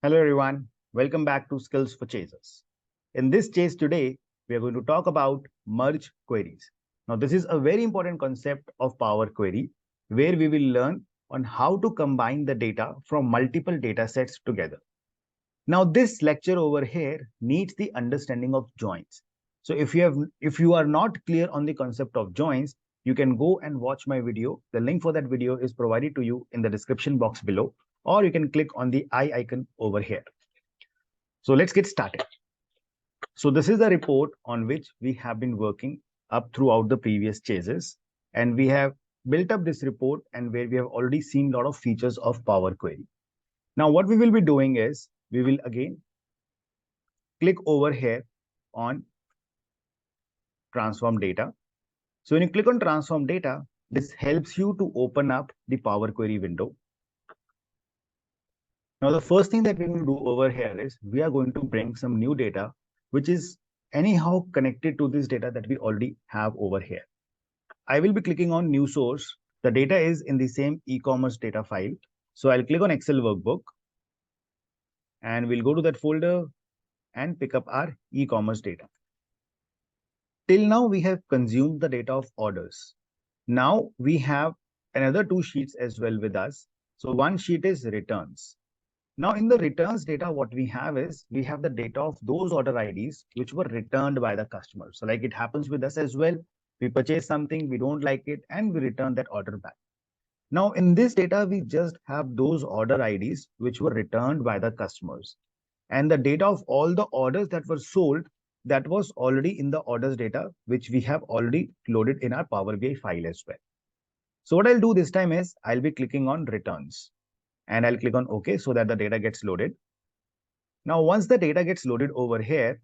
Hello everyone, welcome back to Skills for Chasers. In this chase today, we are going to talk about merge queries. Now this is a very important concept of Power Query where we will learn on how to combine the data from multiple data sets together. Now this lecture over here needs the understanding of joins. So if you are not clear on the concept of joins, you can go and watch my video. The link for that video is provided to you in the description box below, or you can click on the eye icon over here. So let's get started. So this is the report on which we have been working up throughout the previous chases, and we have built up this report and where we have already seen a lot of features of Power Query. Now what we will be doing is we will again click over here on transform data. So when you click on transform data, this helps you to open up the Power Query window. Now the first thing that we're going to do over here is we are going to bring some new data which is anyhow connected to this data that we already have over here. I will be clicking on new source. The data is in the same e-commerce data file. So I'll click on Excel workbook and we'll go to that folder and pick up our e-commerce data. Till now, we have consumed the data of orders. Now we have another two sheets as well with us. So one sheet is returns. Now in the returns data, what we have is we have the data of those order IDs which were returned by the customer. So like it happens with us as well. We purchase something, we don't like it, and we return that order back. Now in this data, we just have those order IDs which were returned by the customers. And the data of all the orders that were sold, that was already in the orders data, which we have already loaded in our Power BI file as well. So what I'll do this time is I'll be clicking on returns and I'll click on OK so that the data gets loaded. Now, once the data gets loaded over here,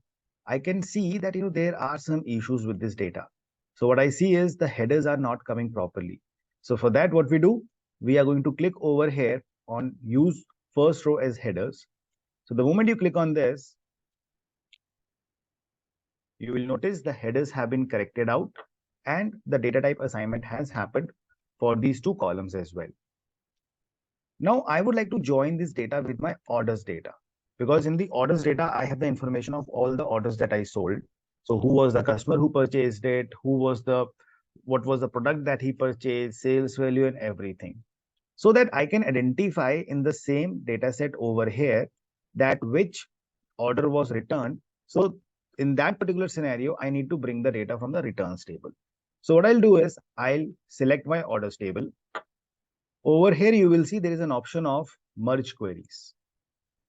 I can see that there are some issues with this data. So what I see is the headers are not coming properly. So for that, what we do, we are going to click over here on use first row as headers. So the moment you click on this, you will notice the headers have been corrected out and the data type assignment has happened for these two columns as well. Now I would like to join this data with my orders data because in the orders data, I have the information of all the orders that I sold. So who was the customer who purchased it? What was the product that he purchased, sales value and everything. So that I can identify in the same data set over here that which order was returned. So in that particular scenario, I need to bring the data from the returns table. So what I'll do is I'll select my orders table. Over here, you will see there is an option of merge queries.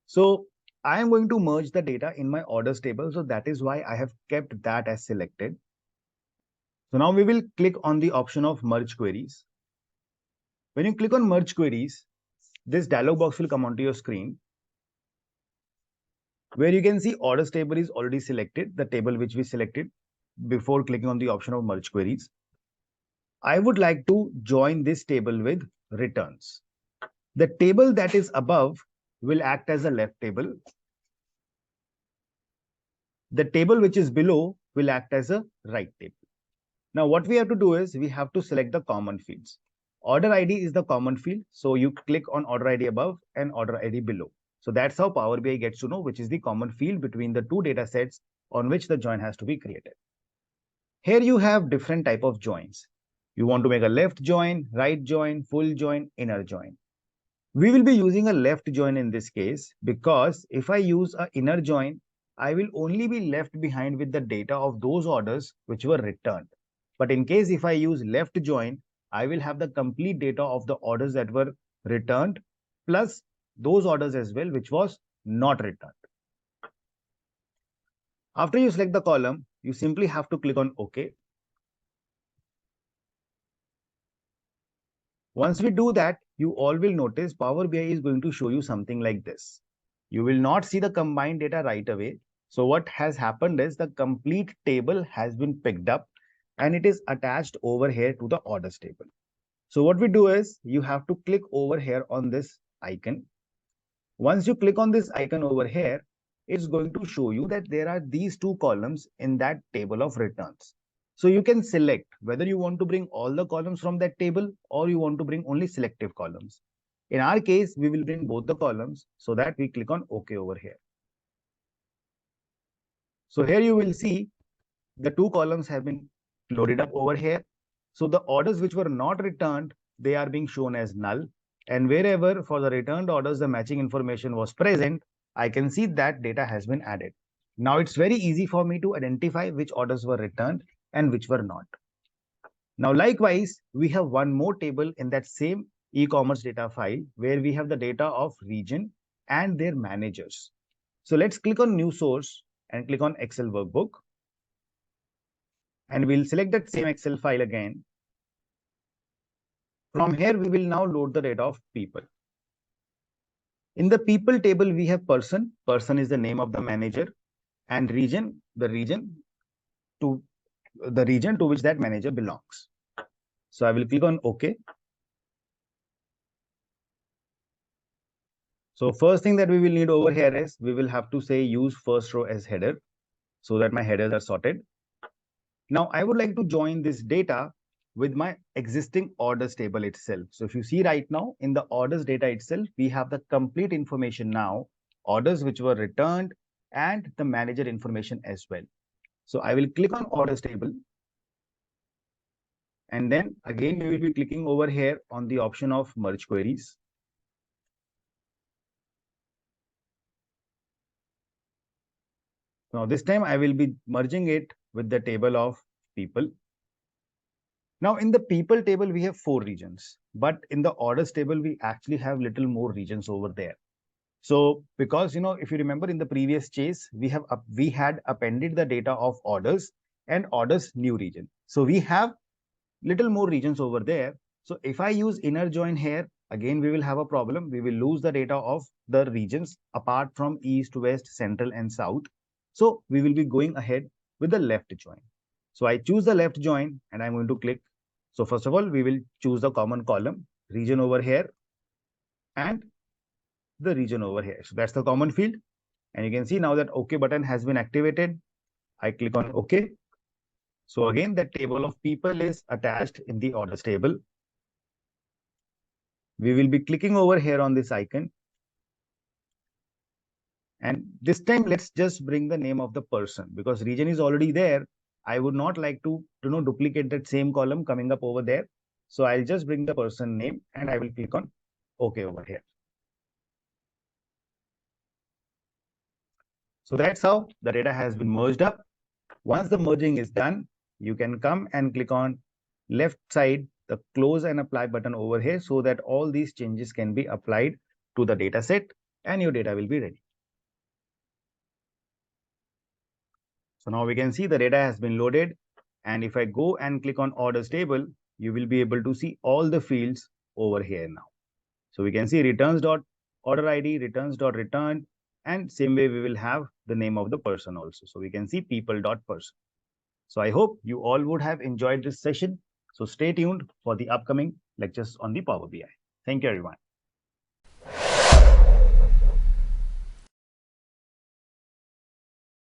So I am going to merge the data in my orders table. So that is why I have kept that as selected. So now we will click on the option of merge queries. When you click on merge queries, this dialog box will come onto your screen where you can see orders table is already selected, the table which we selected before clicking on the option of merge queries. I would like to join this table with returns. The table that is above will act as a left table. The table which is below will act as a right table. Now what we have to do is we have to select the common fields. Order ID is the common field. So you click on order ID above and order ID below. So that's how Power BI gets to know which is the common field between the two data sets on which the join has to be created. Here you have different type of joins. You want to make a left join, right join, full join, inner join. We will be using a left join in this case because if I use an inner join, I will only be left behind with the data of those orders which were returned. But in case if I use left join, I will have the complete data of the orders that were returned plus those orders as well which was not returned. After you select the column, you simply have to click on OK. Once we do that, you all will notice Power BI is going to show you something like this. You will not see the combined data right away. So what has happened is the complete table has been picked up and it is attached over here to the orders table. So what we do is you have to click over here on this icon. Once you click on this icon over here, it's going to show you that there are these two columns in that table of returns. So you can select whether you want to bring all the columns from that table or you want to bring only selective columns. In our case, we will bring both the columns so that we click on OK over here. So here you will see the two columns have been loaded up over here. So the orders which were not returned, they are being shown as null. And wherever for the returned orders, the matching information was present, I can see that data has been added. Now it's very easy for me to identify which orders were returned and which were not. Now, likewise, we have one more table in that same e-commerce data file where we have the data of region and their managers. So let's click on new source and click on Excel workbook. And we'll select that same Excel file again. From here, we will now load the data of people. In the people table, we have person. Person is the name of the manager, and region, the region to which that manager belongs. So I will click on OK. So first thing that we will need over here is we will have to say use first row as header so that my headers are sorted. Now I would like to join this data with my existing orders table itself. So if you see right now in the orders data itself, we have the complete information now, orders which were returned and the manager information as well. So I will click on orders table. And then again, we will be clicking over here on the option of merge queries. Now this time I will be merging it with the table of people. Now in the people table, we have 4 regions, but in the orders table, we actually have little more regions over there. So because, if you remember in the previous chase, we had appended the data of orders and orders new region. So we have little more regions over there. So if I use inner join here, again, we will have a problem. We will lose the data of the regions apart from east, west, central, and south. So we will be going ahead with the left join. So I choose the left join and I'm going to click. So first of all, we will choose the common column, region over here, and the region over here. So that's the common field. And you can see now that OK button has been activated. I click on OK. So again, the table of people is attached in the orders table. We will be clicking over here on this icon. And this time, let's just bring the name of the person because region is already there. I would not like to duplicate that same column coming up over there. So I'll just bring the person name and I will click on OK over here. So that's how the data has been merged up. Once the merging is done, you can come and click on left side, the close and apply button over here so that all these changes can be applied to the data set and your data will be ready. So now we can see the data has been loaded. And if I go and click on orders table, you will be able to see all the fields over here now. So we can see returns.order ID, returns.returned, and same way we will have the name of the person also. So we can see people.person. So I hope you all would have enjoyed this session. So stay tuned for the upcoming lectures on the Power BI. Thank you, everyone.